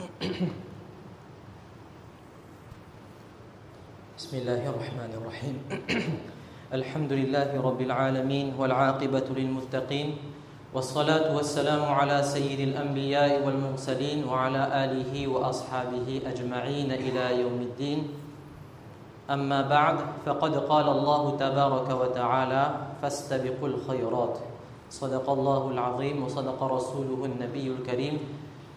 بسم الله الرحمن الرحيم الحمد لله رب العالمين والعاقبة للمتقين والصلاة والسلام على سيد الأنبياء والمرسلين وعلى آله وأصحابه أجمعين إلى يوم الدين أما بعد فقد قال الله تبارك وتعالى فاستبقوا الخيرات صدق الله العظيم وصدق رسوله النبي الكريم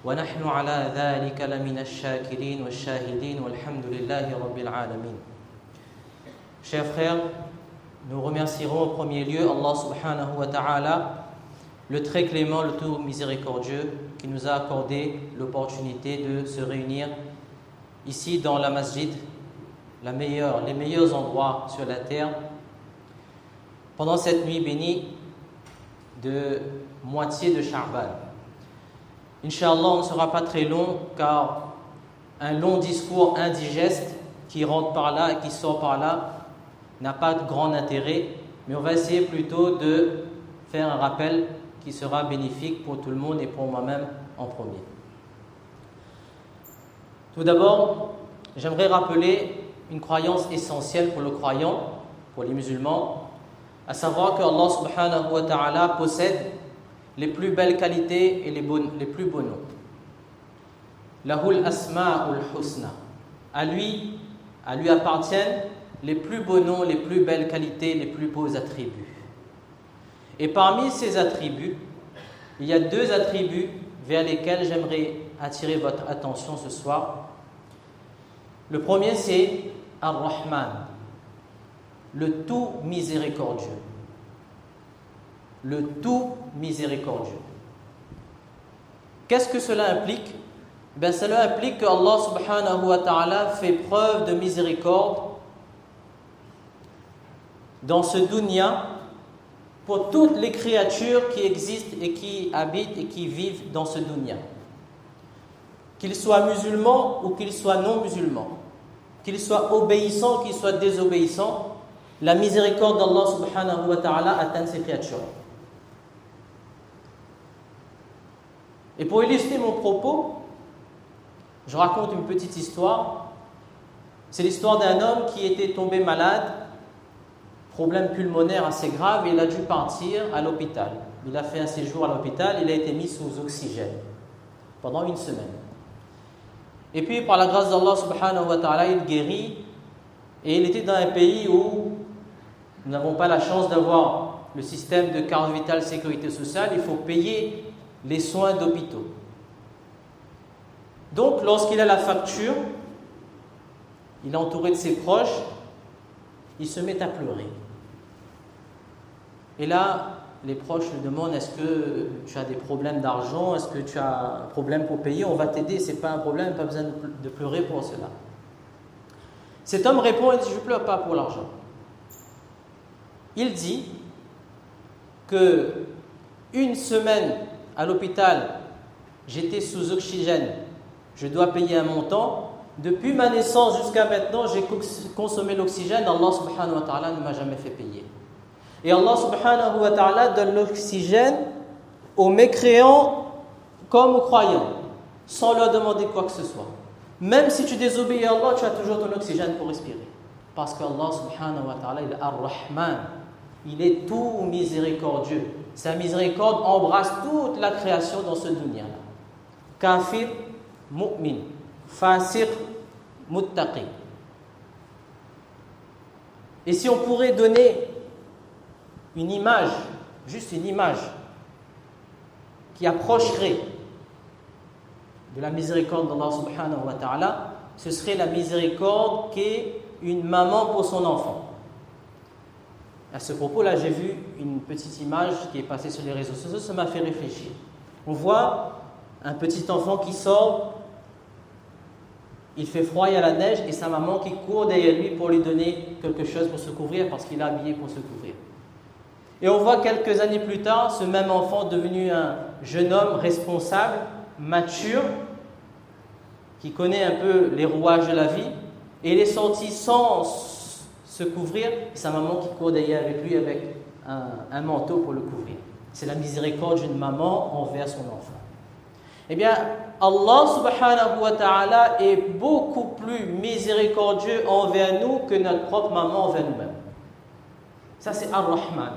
ونحن على ذلك لمن الشاكرين والشاهدين والحمد لله رب العالمين. Chers frères, nous remercierons au premier lieu Allah subhanahu wa ta'ala, le très clément, le tout miséricordieux, qui nous a accordé l'opportunité de se réunir ici dans la masjid, les meilleurs endroits sur la terre, pendant cette nuit bénie de moitié de Sha'ban. Inch'Allah, on ne sera pas très long, car un long discours indigeste qui rentre par là et qui sort par là n'a pas de grand intérêt, mais on va essayer plutôt de faire un rappel qui sera bénéfique pour tout le monde et pour moi-même en premier. Tout d'abord, j'aimerais rappeler une croyance essentielle pour le croyant, pour les musulmans, à savoir que Allah subhanahu wa ta'ala possède les plus belles qualités et les plus beaux noms. Lahul asma'ul husna. À lui appartiennent les plus beaux noms, les plus belles qualités, les plus beaux attributs. Et parmi ces attributs, il y a deux attributs vers lesquels j'aimerais attirer votre attention ce soir. Le premier, c'est Ar-Rahman, le tout miséricordieux. Le tout miséricordieux. Qu'est-ce que cela implique? Cela implique que Allah subhanahu wa ta'ala fait preuve de miséricorde dans ce dunya pour toutes les créatures qui existent et qui habitent et qui vivent dans ce dunya. Qu'ils soient musulmans ou qu'ils soient non musulmans, qu'ils soient obéissants ou qu'ils soient désobéissants, la miséricorde d'Allah subhanahu wa ta'ala atteint ces créatures. Et pour illustrer mon propos, je raconte une petite histoire. C'est l'histoire d'un homme qui était tombé malade, problème pulmonaire assez grave, et il a dû partir à l'hôpital. Il a fait un séjour à l'hôpital, il a été mis sous oxygène pendant une semaine. Et puis, par la grâce d'Allah subhanahu wa ta'ala, il guérit, et il était dans un pays où nous n'avons pas la chance d'avoir le système de carte vitale sécurité sociale, il faut payer les soins d'hôpitaux. Donc, lorsqu'il a la facture, il est entouré de ses proches, il se met à pleurer. Et là, les proches lui demandent: est-ce que tu as des problèmes d'argent? Est-ce que tu as un problème pour payer? On va t'aider, ce n'est pas un problème, pas besoin de pleurer pour cela. Cet homme répond et dit: je ne pleure pas pour l'argent. Il dit que une semaine à l'hôpital, j'étais sous oxygène, je dois payer un montant. Depuis ma naissance jusqu'à maintenant, j'ai consommé l'oxygène. Allah subhanahu wa ta'ala ne m'a jamais fait payer. Et Allah subhanahu wa ta'ala donne l'oxygène aux mécréants comme aux croyants, sans leur demander quoi que ce soit. Même si tu désobéis à Allah, tu as toujours ton oxygène pour respirer. Parce qu'Allah subhanahu wa ta'ala, il est Ar-Rahman. Il est tout miséricordieux. Sa miséricorde embrasse toute la création dans ce dunya. Kafir, mu'min, fasiq, muttaqi. Et si on pourrait donner une image, juste une image, qui approcherait de la miséricorde d'Allah subhanahu wa ta'ala, ce serait la miséricorde qu'est une maman pour son enfant. À ce propos-là, j'ai vu une petite image qui est passée sur les réseaux sociaux, ça m'a fait réfléchir. On voit un petit enfant qui sort, il fait froid, il y a la neige, et sa maman qui court derrière lui pour lui donner quelque chose pour se couvrir, parce qu'il est habillé pour se couvrir. Et on voit quelques années plus tard, ce même enfant devenu un jeune homme responsable, mature, qui connaît un peu les rouages de la vie, et il est sorti sans se couvrir, et sa maman qui court derrière avec lui avec un manteau pour le couvrir. C'est la miséricorde d'une maman envers son enfant. Eh bien, Allah subhanahu wa ta'ala est beaucoup plus miséricordieux envers nous que notre propre maman envers nous-mêmes. Ça, c'est Ar-Rahman.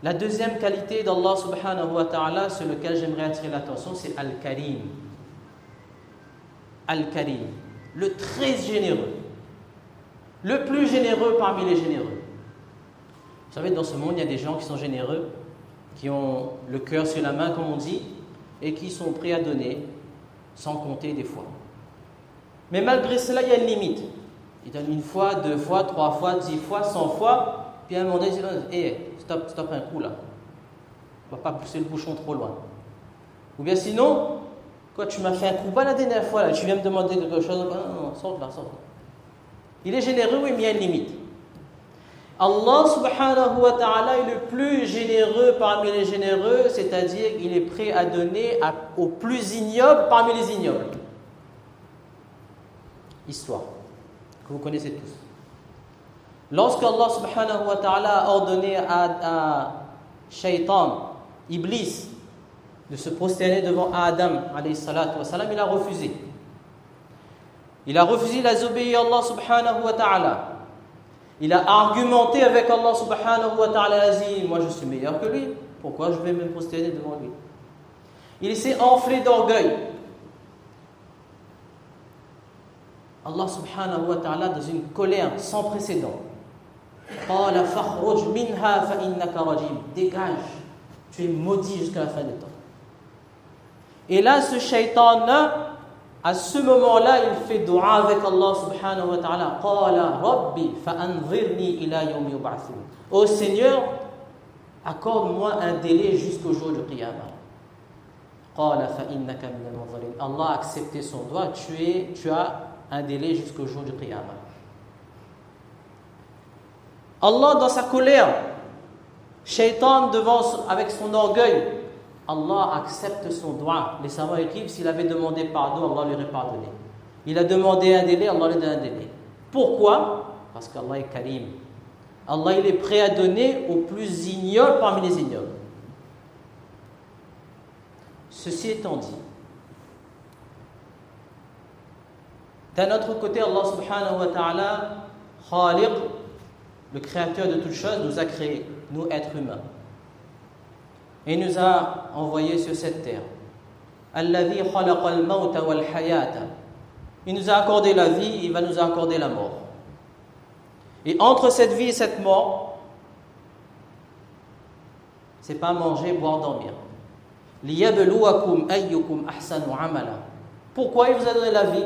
La deuxième qualité d'Allah subhanahu wa ta'ala sur laquelle j'aimerais attirer l'attention, c'est Al-Karim. Al-Karim, le très généreux. Le plus généreux parmi les généreux. Vous savez, dans ce monde, il y a des gens qui sont généreux, qui ont le cœur sur la main, comme on dit, et qui sont prêts à donner, sans compter des fois. Mais malgré cela, il y a une limite. Ils donnent une fois, 2 fois, 3 fois, 10 fois, 100 fois, puis à un moment donné, ils disent hey, stop un coup là. On ne va pas pousser le bouchon trop loin. Ou bien sinon, quoi, tu m'as fait un coup bas la dernière fois, là, tu viens me demander quelque chose, non, sors là. Il est généreux, oui, mais il y a une limite. Allah subhanahu wa ta'ala est le plus généreux parmi les généreux, c'est-à-dire qu'il est prêt à donner aux plus ignobles parmi les ignobles. Histoire que vous connaissez tous. Lorsque Allah subhanahu wa ta'ala a ordonné à Shaitan, Iblis, de se prosterner devant Adam, alayhi salatu wa salam, il a refusé. Il a refusé d'obéir à Allah subhanahu wa ta'ala. Il a argumenté avec Allah subhanahu wa ta'ala. Il a dit, moi je suis meilleur que lui, pourquoi je vais me prosterner devant lui? Il s'est enflé d'orgueil. Allah subhanahu wa ta'ala, dans une colère sans précédent, قَالَ فَخْرُجْ مِنْهَا فَإِنَّكَ رَجِيمٌ, dégage, tu es maudit jusqu'à la fin des temps. Et là, ce shaitan-là, à ce moment-là, il fait dua avec Allah subhanahu wa ta'ala. قَالَ رَبِّ فَأَنظِرْنِي إِلَى يَوْمِ يُبْعَثُونَ. Ô Seigneur, accorde-moi un délai jusqu'au jour du Qiyamah. قَالَ فَإِنَّكَ مِنَ الْمُنظَرِينَ. Allah a accepté son dua, tu as un délai jusqu'au jour du Qiyamah. Allah, dans sa colère, Shaitan avec son orgueil, Allah accepte son dua. Les savants écrivent, s'il avait demandé pardon, Allah lui aurait pardonné. Il a demandé un délai, Allah lui donne un délai. Pourquoi? Parce qu'Allah est Karim. Allah, il est prêt à donner aux plus ignobles parmi les ignobles. Ceci étant dit, d'un autre côté, Allah subhanahu wa ta'ala, Khaliq, le créateur de toutes choses, nous a créés, nous êtres humains. Et nous a envoyés sur cette terre. Alladhi khalaqa al-mawta wal-hayata. Il nous a accordé la vie, il va nous accorder la mort. Et entre cette vie et cette mort, c'est pas manger, boire, dormir. Liyabluwakum ayyukum ahsanu amala. Pourquoi il vous a donné la vie?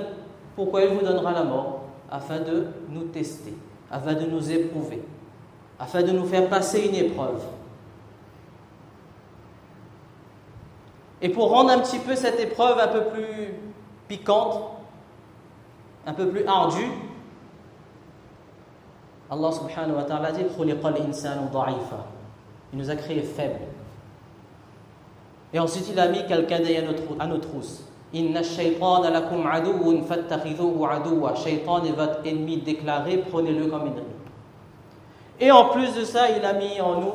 Pourquoi il vous donnera la mort? Afin de nous tester, afin de nous éprouver, afin de nous faire passer une épreuve. Et pour rendre un petit peu cette épreuve un peu plus piquante, un peu plus ardue, Allah subhanahu wa ta'ala dit khuliqal insanu da'ifa. Il nous a créés faibles. Et ensuite il a mis quelqu'un derrière à nos trousses. Inna shaytana lakum aduwwun fattakhidhuhu aduwwa. Shaytan est votre ennemi déclaré, prenez-le comme ennemi. Et en plus de ça, il a mis en nous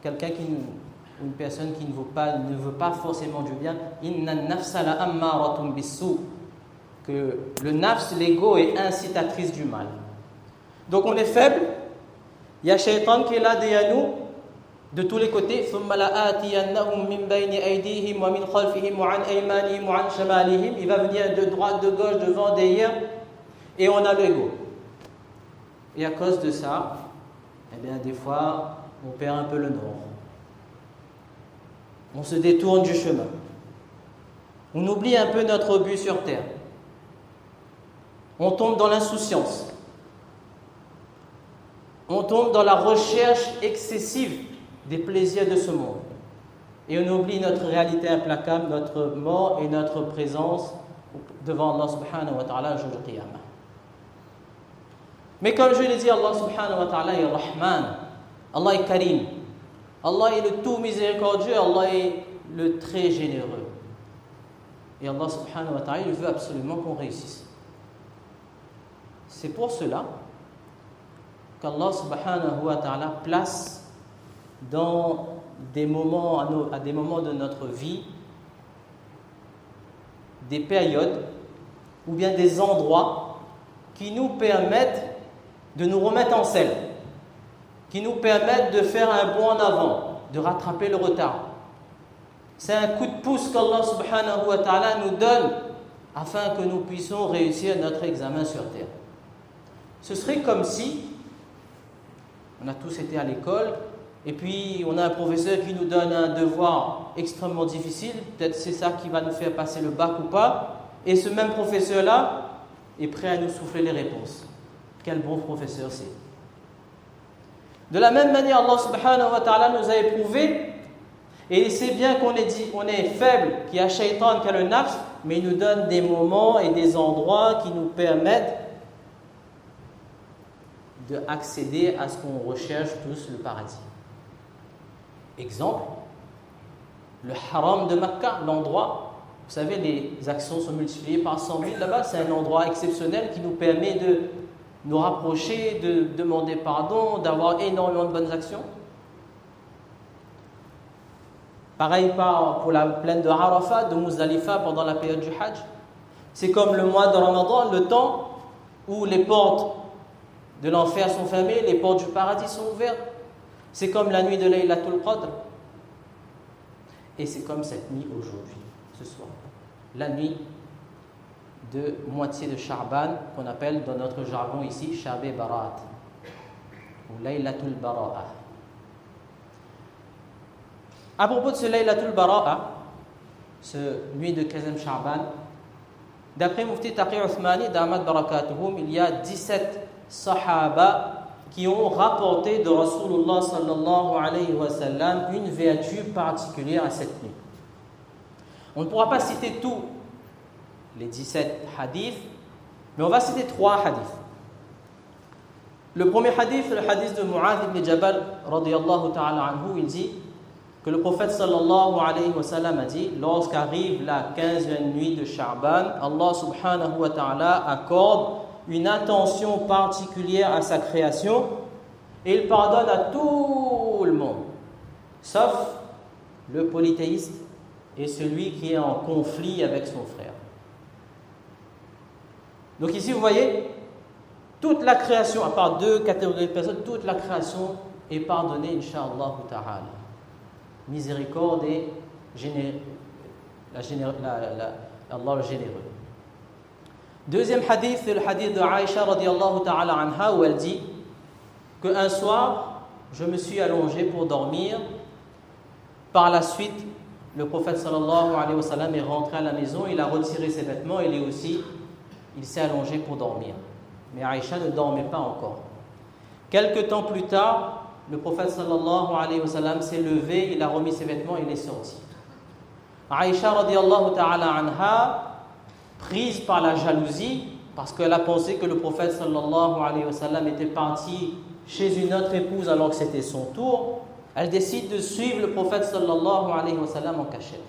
quelqu'un une personne qui ne veut pas forcément du bien. Inna nafsa la ammaratun bis-su. Que le nafs, l'ego, est incitatrice du mal. Donc on est faible. Il y a Shaitan qui est là derrière nous, de tous les côtés. ثُمَّ لَآتِيَنَّهُمْ مِنْ بَيْنِ أَيْدِيهِمْ وَمِنْ خَلْفِهِمْ وَعَنْ أَيْمَانِهِمْ وَعَنْ شَمَالِهِمْ. Il va venir de droite, de gauche, devant, derrière. Et on a l'ego. Et à cause de ça, eh bien, des fois, on perd un peu le nord. On se détourne du chemin. On oublie un peu notre but sur terre. On tombe dans l'insouciance. On tombe dans la recherche excessive des plaisirs de ce monde. Et on oublie notre réalité implacable, notre mort et notre présence devant Allah subhanahu wa ta'ala le jour du Qiyamah. Mais comme je l'ai dit, Allah subhanahu wa ta'ala est Rahman. Allah est Karim. Allah est le tout miséricordieux, Allah est le très généreux. Et Allah subhanahu wa ta'ala, il veut absolument qu'on réussisse. C'est pour cela qu'Allah subhanahu wa ta'ala place dans des moments, à des moments de notre vie, des périodes ou bien des endroits qui nous permettent de nous remettre en selle, qui nous permettent de faire un bond en avant, de rattraper le retard. C'est un coup de pouce qu'Allah subhanahu wa ta'ala nous donne afin que nous puissions réussir notre examen sur terre. Ce serait comme si on a tous été à l'école et puis on a un professeur qui nous donne un devoir extrêmement difficile, peut-être c'est ça qui va nous faire passer le bac ou pas, et ce même professeur-là est prêt à nous souffler les réponses. Quel bon professeur c'est. De la même manière, Allah subhanahu wa ta'ala nous a éprouvés, et il sait bien qu'on est faible, qu'il y a shaitan, qu'il y a le nafs, mais il nous donne des moments et des endroits qui nous permettent d'accéder à ce qu'on recherche tous, le paradis. Exemple, le haram de Mecca, l'endroit, vous savez, les actions sont multipliées par 100 000 là-bas, c'est un endroit exceptionnel qui nous permet de nous rapprocher, de demander pardon, d'avoir énormément de bonnes actions. Pareil pour la plaine de Arafat, de Muzdalifa pendant la période du Hajj. C'est comme le mois de Ramadan, le temps où les portes de l'enfer sont fermées, les portes du paradis sont ouvertes. C'est comme la nuit de Laylatul Qadr. Et c'est comme cette nuit aujourd'hui, ce soir. La nuit de moitié de Sha'ban, qu'on appelle dans notre jargon ici Shab-e Barat ou Laylatul Bara'a. À propos de ce Laylatul Bara'a, ce nuit de 15e Sha'ban, d'après Mufti Taqi Uthmani d'Ahmad Barakatuhum, il y a 17 Sahaba qui ont rapporté de Rasulullah sallallahu alayhi wa sallam une vertu particulière à cette nuit. On ne pourra pas citer tous les 17 hadiths, mais on va citer 3 hadiths. Le premier hadith, le hadith de Mu'adh ibn Jabal radiyallahu ta'ala anhu, il dit que le prophète sallallahu alayhi wa sallam a dit, lorsqu'arrive la 15e nuit de Sha'ban, Allah subhanahu wa ta'ala accorde une attention particulière à sa création et il pardonne à tout le monde, sauf le polythéiste et celui qui est en conflit avec son frère. Donc ici vous voyez, toute la création, à part 2 catégories de personnes, toute la création est pardonnée, incha'Allah ta'ala. Miséricorde et Allah le généreux. Deuxième hadith, c'est le hadith de Aïcha radiyallahu ta'ala anha, où elle dit qu'un soir, je me suis allongé pour dormir. Par la suite, le prophète sallallahu alayhi wa sallam est rentré à la maison, il a retiré ses vêtements et lui aussi, il s'est allongé pour dormir. Mais Aïcha ne dormait pas encore. Quelque temps plus tard, le prophète sallallahu alayhi wa sallam s'est levé, il a remis ses vêtements et il est sorti. Aïcha radiyallahu ta'ala anha, prise par la jalousie, parce qu'elle a pensé que le prophète sallallahu alayhi wa sallam était parti chez une autre épouse alors que c'était son tour, elle décide de suivre le prophète sallallahu alayhi wa sallam en cachette.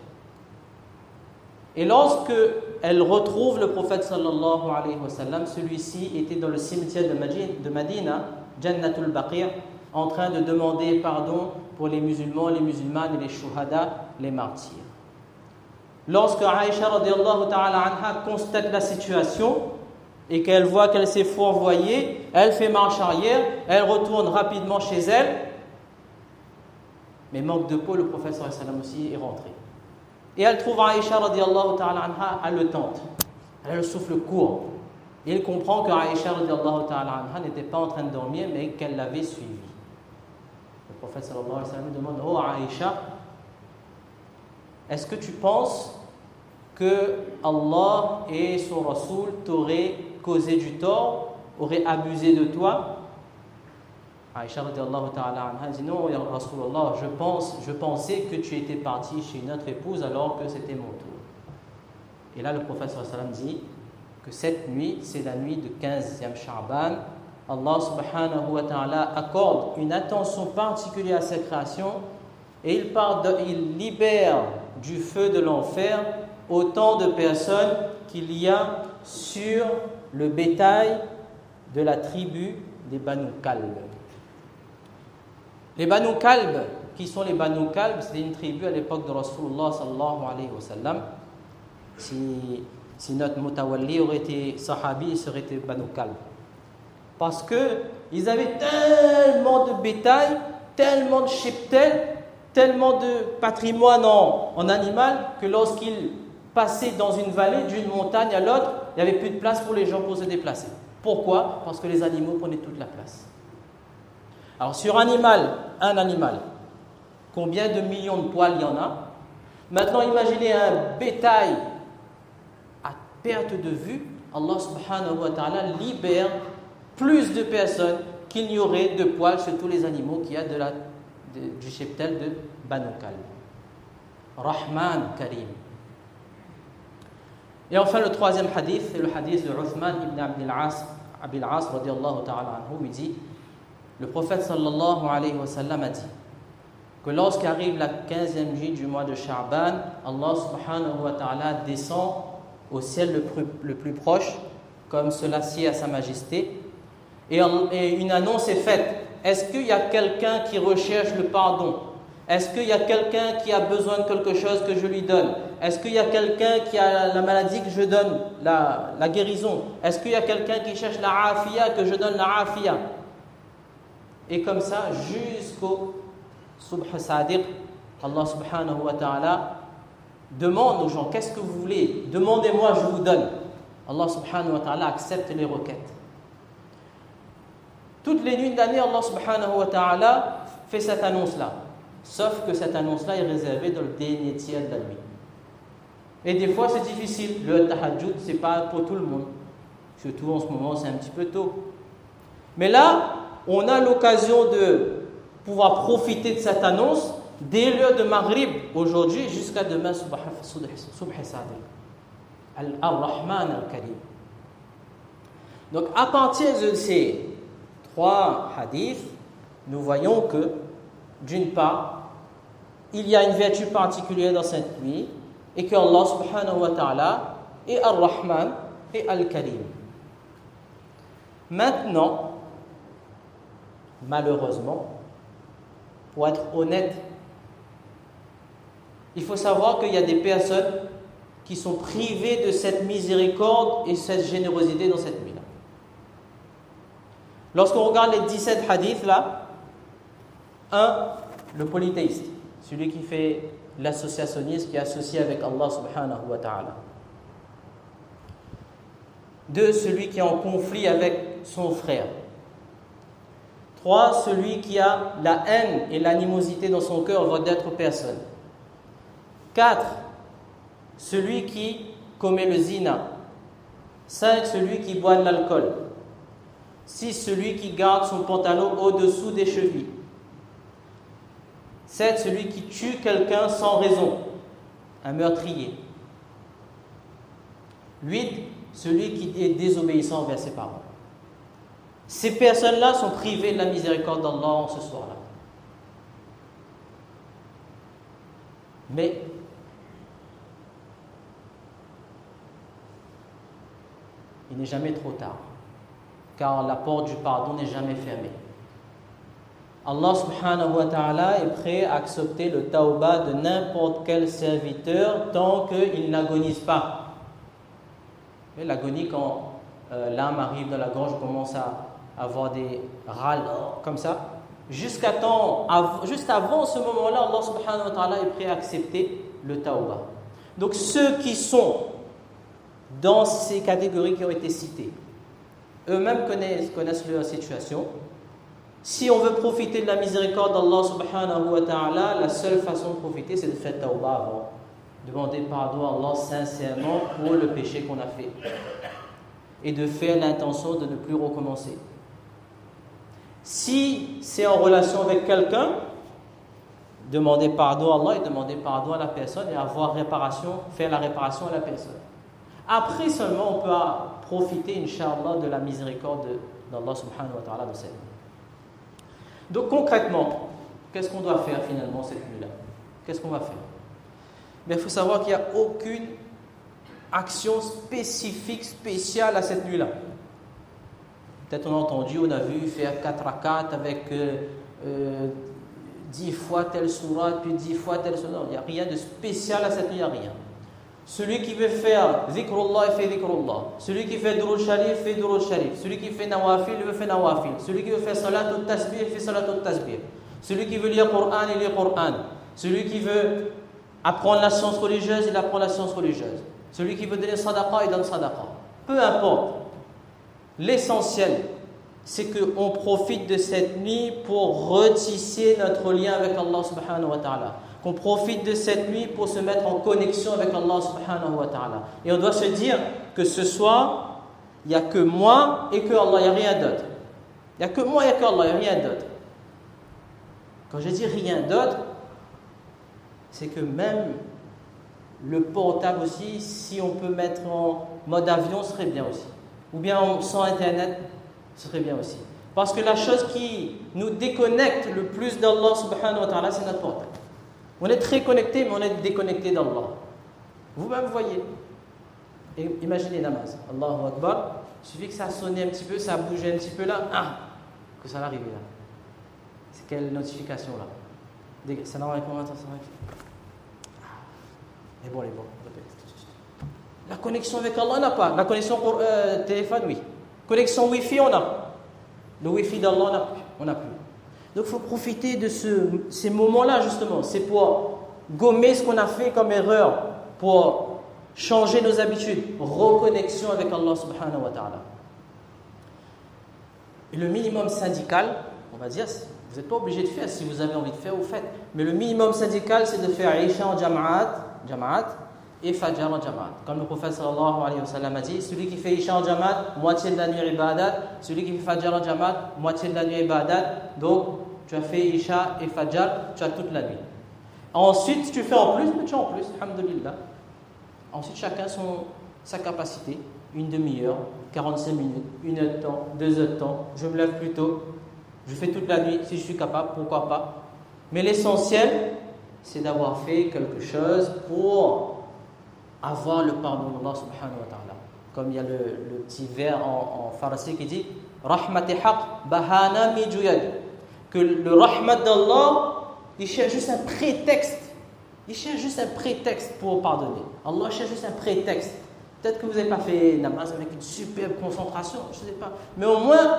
Et lorsque elle retrouve le prophète sallallahu alayhi wa sallam, celui-ci était dans le cimetière de Madina, Jannatul Baqir, en train de demander pardon pour les musulmans, les musulmanes et les shuhada, les martyrs. Lorsque Aïcha radiyallahu ta'ala anha constate la situation et qu'elle voit qu'elle s'est fourvoyée, elle fait marche arrière, elle retourne rapidement chez elle. Mais manque de peau, le prophète sallallahu alayhi wa sallam aussi est rentré. Et elle trouve Aïcha radiyallahu ta'ala anha haletante. Elle a le souffle court. Et elle comprend que Aïcha radiyallahu ta'ala anha n'était pas en train de dormir, mais qu'elle l'avait suivi. Le prophète sallallahu alayhi wa sallam lui demande: oh Aïcha, est-ce que tu penses que Allah et son Rasoul t'auraient causé du tort, auraient abusé de toi? Aïcha radiyallahu ta'ala anha dit: non, ya Rasulallah, je pensais que tu étais parti chez une autre épouse alors que c'était mon tour. Et là le prophète sallallahu alayhi wa sallam dit que cette nuit, c'est la nuit de 15e Sha'ban. Allah subhanahu wa ta'ala accorde une attention particulière à sa création et il libère du feu de l'enfer autant de personnes qu'il y a sur le bétail de la tribu des Banu Kalb. Les Banu Kalb qui sont les Banu Kalb, c'était une tribu à l'époque de Rasulullah sallallahu alayhi wa sallam. Si notre Mutawalli aurait été Sahabi, il serait été Banu Kalb. Parce qu'ils avaient tellement de bétail, tellement de cheptel, tellement de patrimoine en animal, que lorsqu'ils passaient dans une vallée, d'une montagne à l'autre, il n'y avait plus de place pour les gens pour se déplacer. Pourquoi? Parce que les animaux prenaient toute la place. Alors sur un animal, combien de millions de poils il y en a? Maintenant imaginez un bétail à perte de vue. Allah subhanahu wa ta'ala libère plus de personnes qu'il n'y aurait de poils sur tous les animaux qu'il y a du cheptel de Banu Kalb. Rahman Karim. Et enfin le troisième hadith, c'est le hadith de Uthman ibn Abil As radiyallahu ta'ala anhu. Il dit, le prophète sallallahu alayhi wa sallam a dit que lorsqu'arrive la 15e nuit du mois de Sha'ban, Allah subhanahu wa ta'ala descend au ciel le plus proche, comme cela sied à sa majesté, et une annonce est faite. Est-ce qu'il y a quelqu'un qui recherche le pardon? Est-ce qu'il y a quelqu'un qui a besoin de quelque chose que je lui donne? Est-ce qu'il y a quelqu'un qui a la maladie que je donne la guérison? Est-ce qu'il y a quelqu'un qui cherche la afia que je donne la afia? Et comme ça, jusqu'au Subh Sadiq, Allah subhanahu wa ta'ala demande aux gens, qu'est-ce que vous voulez? Demandez-moi, je vous donne. Allah subhanahu wa ta'ala accepte les requêtes. Toutes les nuits de l'année, Allah subhanahu wa ta'ala fait cette annonce-là. Sauf que cette annonce-là est réservée dans le dernier tiers de la nuit. Et des fois, c'est difficile. Le tahajjud, ce n'est pas pour tout le monde. Surtout en ce moment, c'est un petit peu tôt. Mais là, on a l'occasion de pouvoir profiter de cette annonce dès l'heure de Maghrib, aujourd'hui, jusqu'à demain, Subh Sadiq. Al-Rahman Al-Karim. Donc, à partir de ces 3 hadiths, nous voyons que, d'une part, il y a une vertu particulière dans cette nuit et que Allah subhanahu wa ta'ala est Ar-Rahman et Al-Karim. Maintenant, malheureusement, pour être honnête, il faut savoir qu'il y a des personnes qui sont privées de cette miséricorde et cette générosité dans cette nuit-là. Lorsqu'on regarde les 17 hadiths là, 1, le polythéiste, celui qui fait l'associationnisme, qui est associé avec Allah subhanahu wa ta'ala. 2, celui qui est en conflit avec son frère. 3, celui qui a la haine et l'animosité dans son cœur envers d'autres personnes. 4, celui qui commet le zina. 5, celui qui boit de l'alcool. 6, celui qui garde son pantalon au-dessous des chevilles. 7, celui qui tue quelqu'un sans raison, un meurtrier. 8, celui qui est désobéissant envers ses parents. Ces personnes-là sont privées de la miséricorde d'Allah ce soir-là. Mais il n'est jamais trop tard, car la porte du pardon n'est jamais fermée. Allah subhanahu wa ta'ala est prêt à accepter le tawbah de n'importe quel serviteur tant qu'il n'agonise pas. Mais l'agonie, quand l'âme arrive dans la gorge, commence à avoir des râles comme ça, juste avant ce moment-là, Allah subhanahu wa ta'ala est prêt à accepter le tawbah. Donc ceux qui sont dans ces catégories qui ont été citées, eux-mêmes connaissent leur situation. Si on veut profiter de la miséricorde d'Allah subhanahu wa ta'ala, la seule façon de profiter, c'est de faire tawbah avant. Demander pardon à Allah sincèrement pour le péché qu'on a fait. Et de faire l'intention de ne plus recommencer. Si c'est en relation avec quelqu'un, demander pardon à Allah et demander pardon à la personne et faire la réparation à la personne. Après seulement, on peut profiter, Inch'Allah, de la miséricorde d'Allah subhanahu wa ta'ala dans cette vie. Donc concrètement, qu'est-ce qu'on doit faire finalement cette nuit-là? Qu'est-ce qu'on va faire? Mais il faut savoir qu'il n'y a aucune action spécifique, spéciale à cette nuit-là. Peut-être on a entendu, on a vu faire 4 rakats avec 10 10 fois telle sourate, puis 10 fois telle sourate. Il n'y a rien de spécial à cette nuit, il n'y a rien. Celui qui veut faire dhikrullah, il fait dhikrullah. Celui qui fait durud sharif, fait durud sharif. Celui qui fait nawafil, il fait nawafil. Celui qui veut faire salat ou tasbih, il fait salat ou tasbih. Celui qui veut lire Coran, il lit Coran. Celui qui veut apprendre la science religieuse, il apprend la science religieuse. Celui qui veut donner sadaqa, il donne sadaqa. Peu importe. L'essentiel, c'est qu'on profite de cette nuit pour retisser notre lien avec Allah subhanahu wa ta'ala. Qu'on profite de cette nuit pour se mettre en connexion avec Allah subhanahu wa ta'ala. Et on doit se dire que ce soir, il n'y a que moi et que Allah, il n'y a rien d'autre. Il n'y a que moi et que Allah, il n'y a rien d'autre. Quand je dis rien d'autre, c'est que même le portable aussi, si on peut mettre en mode avion, ce serait bien aussi. Ou bien sans internet, ce serait bien aussi. Parce que la chose qui nous déconnecte le plus d'Allah subhanahu wa ta'ala, c'est notre portable. On est très connecté, mais on est déconnecté d'Allah. Vous-même voyez. Et imaginez namaz. Allahu Akbar. Il suffit que ça sonne un petit peu, ça bouge un petit peu là. Que ça arrive là. C'est quelle notification là? Salam alaikum. Et bon, la connexion avec Allah, on n'a pas. La connexion pour téléphone, oui. Connexion Wi-Fi, on a. Le Wi-Fi d'Allah, on n'a plus. Donc il faut profiter de ces moments-là, justement. C'est pour gommer ce qu'on a fait comme erreur, pour changer nos habitudes. Reconnexion avec Allah subhanahu wa ta'ala. Et le minimum syndical, on va dire, vous n'êtes pas obligé de faire. Si vous avez envie de faire, vous faites. Mais le minimum syndical, c'est de faire Isha en Jama'at et Fajr en Jama'at. Comme le prophète sallallahu alayhi wa sallam a dit, celui qui fait Isha en Jama'at, moitié de la nuit ibadat. Celui qui fait Fajr en Jama'at, moitié de la nuit ibadat. Donc, tu as fait Isha et Fajr, tu as toute la nuit. Ensuite, si tu fais en plus, mais tu as en plus, alhamdulillah. Ensuite, chacun sa capacité. Une demi-heure, 45 minutes, 1 heure de temps, 2 heures de temps. Je me lève plus tôt. Je fais toute la nuit, si je suis capable, pourquoi pas. Mais l'essentiel, c'est d'avoir fait quelque chose pour avoir le pardon d'Allah subhanahu wa ta'ala. Comme il y a le petit vers en farsi qui dit Rahmati haq bahana mi juyad. Que le rahmat d'Allah, il cherche juste un prétexte. Il cherche juste un prétexte pour pardonner. Allah cherche juste un prétexte. Peut-être que vous n'avez pas fait namaz avec une superbe concentration, je ne sais pas. Mais au moins,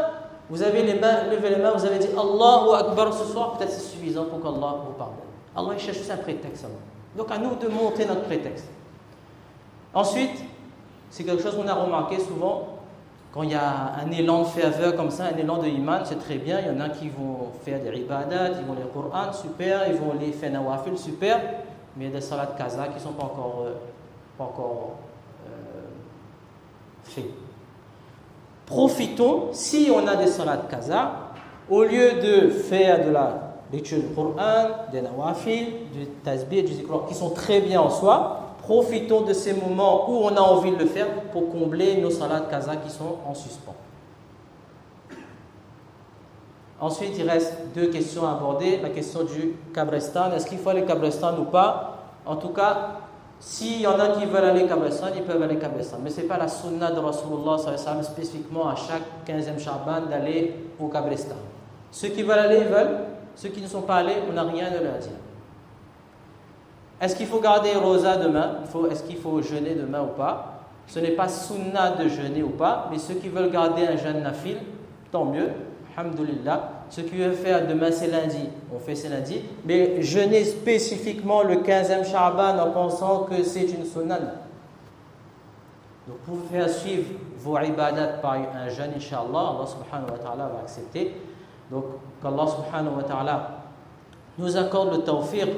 vous avez levé les mains, vous avez dit Allahu Akbar ce soir, peut-être c'est suffisant pour qu'Allah vous pardonne. Allah il cherche juste un prétexte. Donc à nous de monter notre prétexte. Ensuite, c'est quelque chose qu'on a remarqué souvent, quand il y a un élan de ferveur comme ça, un élan de iman, c'est très bien. Il y en a qui vont faire des ibadat, ils vont lire le Coran, super, ils vont les faire nawafil, super. Mais il y a des salats kaza qui ne sont pas encore faits. Profitons, si on a des salats kaza, au lieu de faire de la lecture du Coran, des nawafil, du tasbih, du zikr, qui sont très bien en soi, profitons de ces moments où on a envie de le faire pour combler nos salats kaza qui sont en suspens. Ensuite, il reste 2 questions à aborder. La question du Kabrestan. Est-ce qu'il faut aller au Kabrestan ou pas? En tout cas, s'il y en a qui veulent aller au Kabrestan, ils peuvent aller au Kabrestan. Mais ce n'est pas la sunna de Rasulullah sallallahu alayhi wa sallam spécifiquement à chaque 15e Sha'ban d'aller au Kabrestan. Ceux qui veulent aller, ils veulent. Ceux qui ne sont pas allés, on n'a rien à leur dire. Est-ce qu'il faut garder Rosa demain? Est-ce qu'il faut jeûner demain ou pas? Ce n'est pas sunna de jeûner ou pas, mais ceux qui veulent garder un jeûne nafil, tant mieux. Alhamdulillah. Ceux qui veulent faire demain c'est lundi, on fait c'est lundi. Mais jeûner spécifiquement le 15e Sha'ban en pensant que c'est une sunna. Donc pour vous faire suivre vos ibadat par un jeûne, Inch'Allah, Allah subhanahu wa ta'ala va accepter. Donc qu'Allah subhanahu wa ta'ala nous accorde le tawfiq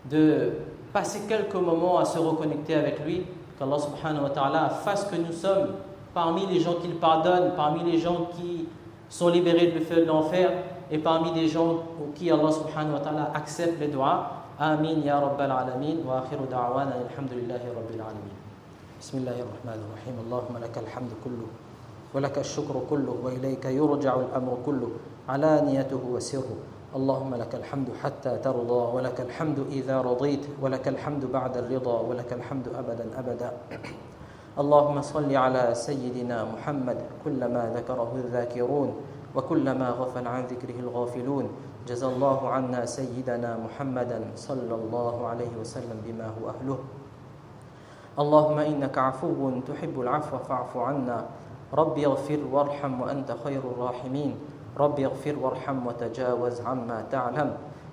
de passer quelques moments à se reconnecter avec lui. Qu'Allah subhanahu wa ta'ala fasse que nous sommes parmi les gens qu'il pardonne, parmi les gens qui sont libérés du feu de l'enfer et parmi les gens pour qui Allah subhanahu wa ta'ala accepte les doigts. Amin ya rabbal alamin wa akhiru da'wana alhamdulillahi rabbil alamin. Bismillahir rahmanir rahim. Allahumma lakal hamdu kullu wa lakal shukru kullu wa ilayka yurja'u al-amru kullu alaniyatuhu wa sirruhu. اللهم لك الحمد حتى ترضى ولك الحمد إذا رضيت ولك الحمد بعد الرضا ولك الحمد أبدا أبدا اللهم صل على سيدنا محمد كلما ذكره الذاكرون وكلما غفل عن ذكره الغافلون جزى الله عنا سيدنا محمدا صلى الله عليه وسلم بما هو أهله. اللهم إنك عفو تحب العفو فاعف عنا. رب اغفر وارحم وأنت خير الراحمين. رب اغفر وارحم وتجاوز عما تعلم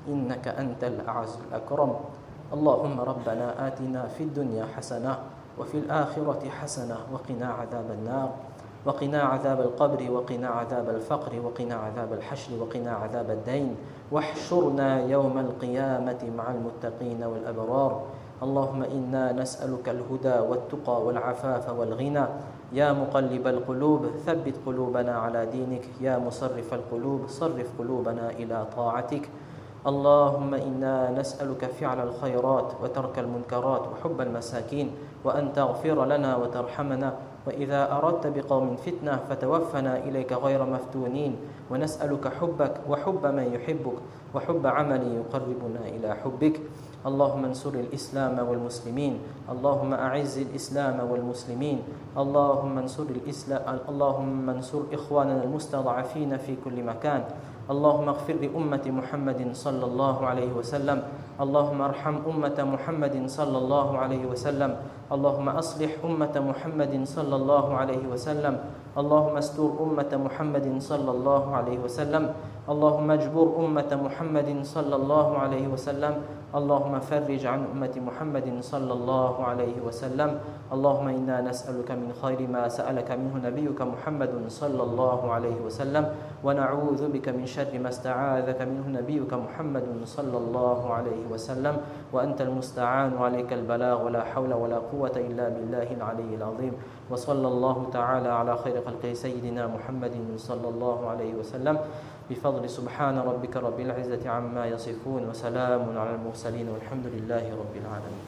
إنك أنت الأعز الأكرم. اللهم ربنا آتنا في الدنيا حسنة وفي الآخرة حسنة وقنا عذاب النار وقنا عذاب القبر وقنا عذاب الفقر وقنا عذاب الحشر وقنا عذاب الدين واحشرنا يوم القيامة مع المتقين والأبرار. اللهم إنا نسألك الهدى والتقى والعفاف والغنى. يا مقلب القلوب ثبت قلوبنا على دينك. يا مصرف القلوب صرف قلوبنا إلى طاعتك. اللهم إنا نسألك فعل الخيرات وترك المنكرات وحب المساكين وأن تغفر لنا وترحمنا. وإذا أردت بقوم فتنة فتوفنا إليك غير مفتونين. ونسألك حبك وحب من يحبك وحب عمل يقربنا إلى حبك. اللهم انصر الإسلام والمسلمين. اللهم أعز الإسلام والمسلمين. اللهم انصر إخواننا المستضعفين في كل مكان. اللهم اغفر لأمة محمد صلى الله عليه وسلم. اللهم ارحم أمة محمد صلى الله عليه وسلم. اللهم أصلح أمة محمد صلى الله عليه وسلم. اللهم استر أمة محمد صلى الله عليه وسلم. اللهم اجبر أمة محمد صلى الله عليه وسلم. اللهم فرج عن أمة محمد صلى الله عليه وسلم. اللهم إنا نسألك من خير ما سألك منه نبيك محمد صلى الله عليه وسلم ونعوذ بك من شر ما استعاذك منه نبيك محمد صلى الله عليه وسلم. وأنت المستعان وعليك البلاغ ولا حول ولا قوة إلا بالله العلي العظيم. وصلى الله تعالى على خير خلقه سيدنا محمد صلى الله عليه وسلم بفضل سبحان ربك رب العزة عما يصفون وسلام على المرسلين والحمد لله رب العالمين.